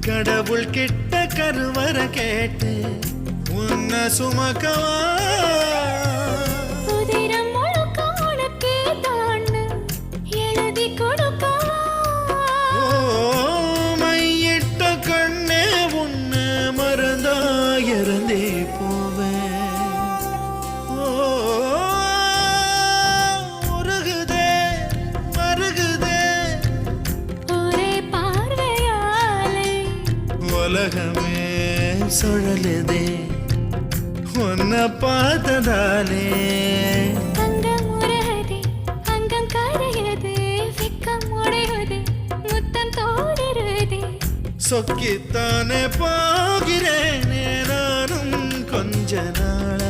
கடவுள் கிட்ட கருவற கேட்டு உன்னை சுமக்கவா உதிரம் முழுக்க உனக்கே தான் எழுதி கொடுக்கவா மையிட்ட கண்ணே உன்னை மறந்தா இறந்தே போவேன் உருகுதே மருகுதே ஒரே பார்வையாலே உலகமே சுழலுதே உன்னை பார்த்ததாலே அங்கம் உருகுதே அங்கம் கரையுதே வெக்கம் உடையுதே முத்தம் தோடுருதே சொக்கித்தானே போகிறேனே நானும் கொஞ்ச நாள